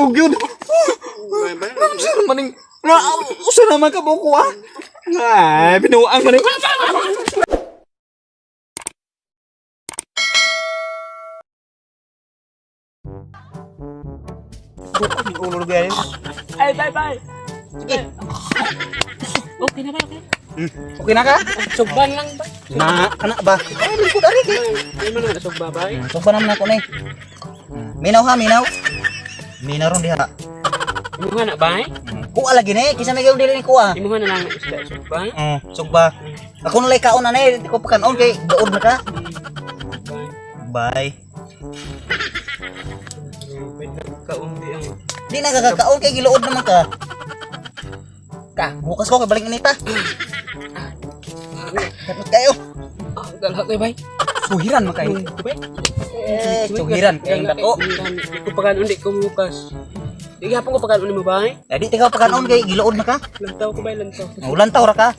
kusog yun. Usa maning usa naman ka buko ah. Ay, binuang maning. Buko ni ulo guys. Ay, bye. Sige. Okay na ba? Okay. Okay na ka? Sugban lang ba? Kana ba? Ay, likod ari kay. Ay mo na sugba ba? Sugba naman ako ni. Minaw ha, minaw. Minaw ron diha. Imuha na ba? Kuha lagi ni, kisa may gawin dili ni kuha. Imuha na lang isda sugba. Sugba. Ako nalay kaon na ni, di ko pa kanon kay daod na ka. Bye. Kaundi ang. Di na kakakaon kay giluod naman ka. Bukas ko kay balik na nita. Dapat kayo. Galak kay bay. Suhiran man kayo. Suhiran kay dako. Di ko pagkaon di ko bukas. Di gapon ko pagkaon mo bay. Di tika pa kanon kay giluod na ka. Lantaw ko bay lantaw. Ulan taw ra ka.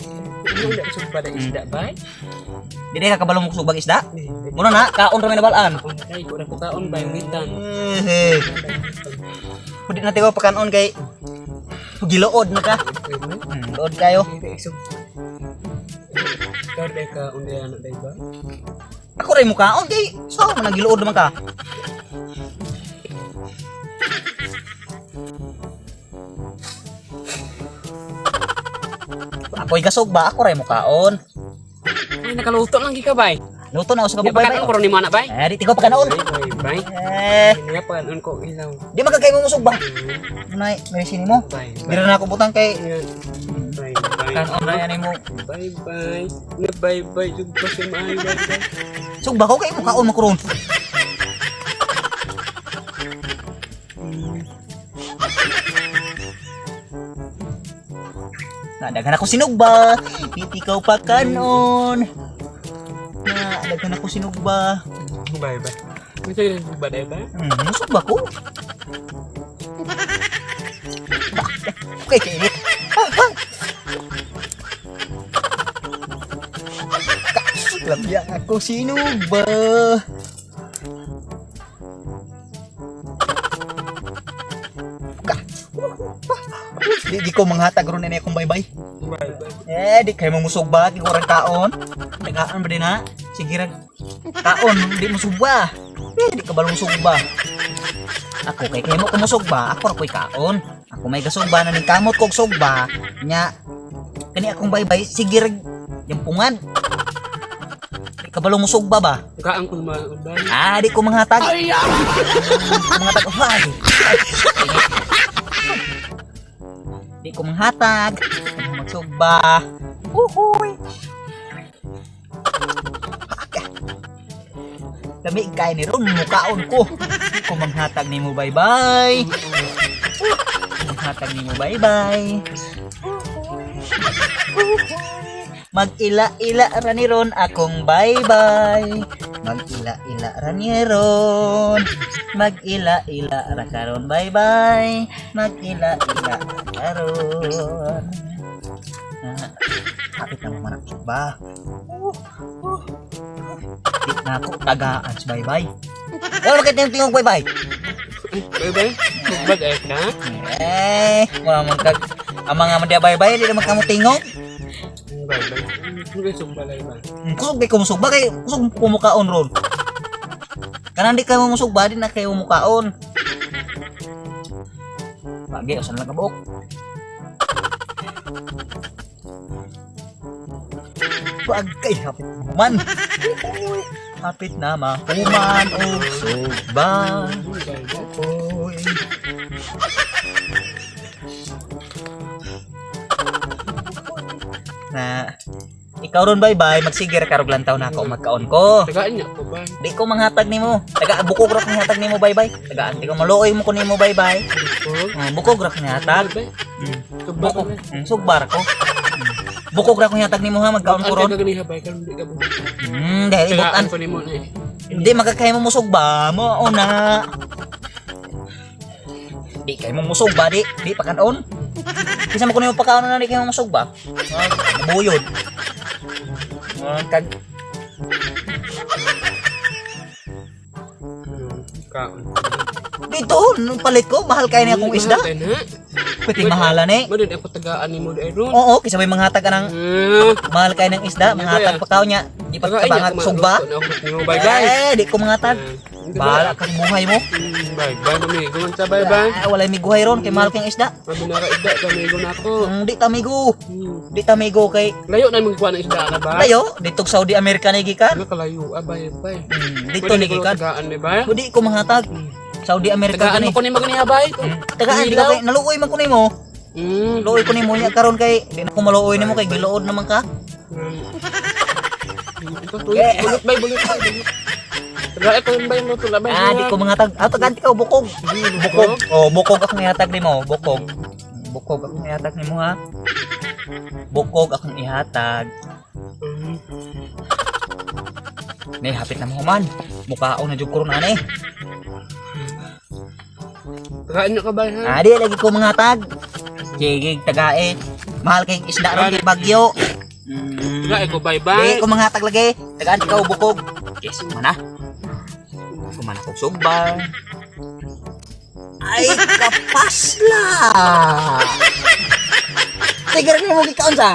Ano na sugba da isda bay? Di ka kabalo mo subag isda. Muna na kaon ra may nabalaan. Ay ko ra ko kaon bay ngitan. Pwede na tika pa kanon kay giluod na ka. Luod kayo. Kaya ka undi anak day ba? Ako rin mukhaon kay so man giluod naman ka. Ako'y gasog ba? Ako rin mukhaon. Ay nakaluto lang gika bay. Luto na ako sa Di kababay. pagkaon ko ni mo anak bay. Di ko pa kanon. Bay. Hindi pa kaon ko ilaw. Di magkakay mo musog ba? Nay, may sini mo. Bay. Di na ako butang kay Bay. kanon na yan mo. Bye. Na bye. Sugba sa maayo bay. Sug ba ko kay mukhaon mo kuron. Daghan ako sinugba. Piti ka pa kanon. Daghan ako sinugba. Bye. Gusto yun sugba day ba? Sugba ko. Okay, kainit. Labya ako sinugba. Di ko manghatag ron na akong bye-bye. Di kayo mamusog ba? Di ko rin kaon. Nagaan ba din ha? Sige rin. Kaon, di musog ba? Di ka ba musog ba? Ako kay kayo mo kumusog ba? Ako ako'y kaon. Ako may gasog ba na ning kamot kog sugba. Nya, kani akong bye-bye. Sige rin. Yampungan. Di ka ba musog ba? Kaang ko ba? Di ko manghatag. Manghatag. Di ko manghatag. Magsugba. Uhuy. Kami ikay ni ron mukaon ko. Di ko manghatag nimo bye-bye. Manghatag nimo bye-bye. Mag-ila-ila ra ni ron akong bye-bye. Mag-ila-ila ra ni ron. Mag-ila-ila ra karon bye-bye. Mag-ila-ila ra karon. Kapit na manak ba? Di na ako tagaan sa bye-bye. Wala bakit yung tingog bye-bye? Bye. Sugbag ay ka? Wala man kag ang mga madya bye-bye di naman kamo tingog. Bye. Hindi sugba lay ba? Kusog kay kumusog ba kay kusog kumukaon ron. Kanang di kayo musog ba di na kayo mukaon. Lagi usan lang kabuok. Bagay hapit man. Hapit na mahuman og sugba. Oy. Na ikaw ron bye-bye magsigir karog lantaw na ako magkaon ko. Tagaan niya ko ba? Di ko manghatag nimo. Taga bukog ra kong hatag nimo bye-bye. Taga di ko maluoy mo ko nimo bye-bye. Bukog ra kong hatag. Bukog. Sugbar ko. Bukog ra kong hatag nimo ha magkaon ko ron. Ganiha bay karon di ka bu. Dahil ibutan ko nimo na. Hindi magkakay mo musog ba? Mo na. Di kay mo musog ba di? Di pa kanon. Kisa mo kuno pagkaon na di kay mo musog ba? Buyod. Kag kaon. Dito, nung palit ko, mahal kaya niya akong isda. Pwede mahalan eh. Madun ako tagaan ni mo di ron. Oo, kasi may manghatag ka ng mahal kayo ng isda, manghatag pa kao niya. Di pa kabangat sugba. Bye-bye. Di ko manghatag. Bahala kang buhay mo. Bye-bye, mamigo man sa bye-bye. Wala may guhay ron, kay mahal kang isda. Mabinara isda, kamigo na ako. Di tamigo. Di tamigo kay Layo na magkuha ng isda na ba? layo, dito Saudi America na gikan. Ano kalayo? Bye-bye. Dito ni gikan. Tagaan ni ba? Di ko manghatag. Saudi America Tagaan ni. mo ko ni magani abay. Tagaan di ka kay naluoy man ko nimo. Luoy ko nimo niya karon kay di na ko maluoy nimo kay giluod naman ka. Ito bulut bay. Tagaan ko bay mo to labay. Di ko manghatag. Tagaan ti ka bukog. Bukog. Oh, bukog akong ihatag nimo, bukog. Bukog akong ihatag nimo ha. Bukog akong ihatag. Ni hapit na mo man. Mukhaon na jud ko na ni. Tagaan nyo ka ba ha? Di lagi ko manghatag. Gigig tagae. Mahal kay isda ron kay Bagyo. Tagaan ko Di bye-bye. ko manghatag lagi. Tagaan ikaw bukog. Yes, mana? Kumana ko sugba. Ay, kapasla! Tigar mo gikaon sa.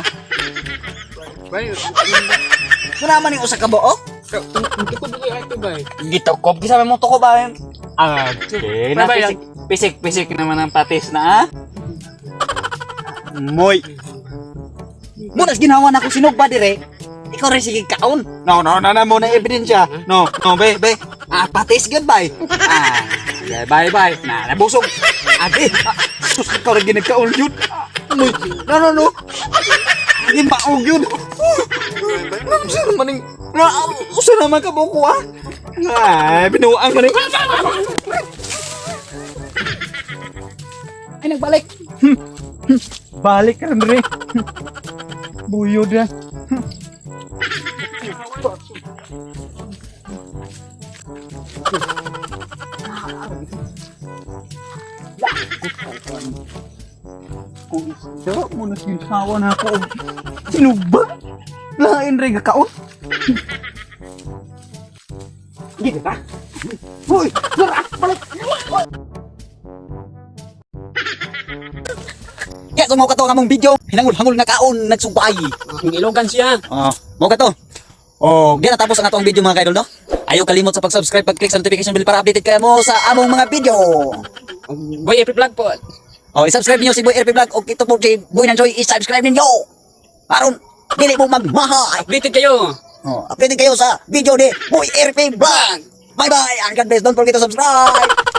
Bye. Kuna man yung usa ka buok? Ito ko bigay ito bay. Gitokob kisa mo to ko ba? Okay, Bye-bye, na pisik naman ang patis na ah. Moy. Munas ginawa na ako sinugba dire. Ikaw rin sige kaon. No, mo na ebidensya. No, be. Patis good bay. Yeah, bye. Na, nabusog. Adi. Sus, ikaw rin ginagkaon yun. Moy. No. Hindi maog yun. Saan naman yung... Usa naman ka buko ah. Ay, binuang man yung... Ay nagbalik. Balik ka rin. Buyod na. Kung isda mo na sinasawa na ako. Sinugba? Lain rin kaon. Gini ka? Hoy! Larak! Balik! Kaya kung mo ka to ang among video, hinangul-hangul nga kaon, nagsubay. Ang ilogan siya. Mo ka to. Di natapos ang atong video mga kaidol, no? Ayaw kalimot sa pag-subscribe, pag-click sa notification bell para updated kayo mo sa among mga video. Boy, every vlog po. I-subscribe niyo si Boy RP Vlog o ito po si Boy Nanjoy, i-subscribe niyo. Aron dili mo magmahay. Updated kayo. Updated kayo sa video ni Boy RP Vlog. Bye-bye and God bless. Don't forget to subscribe.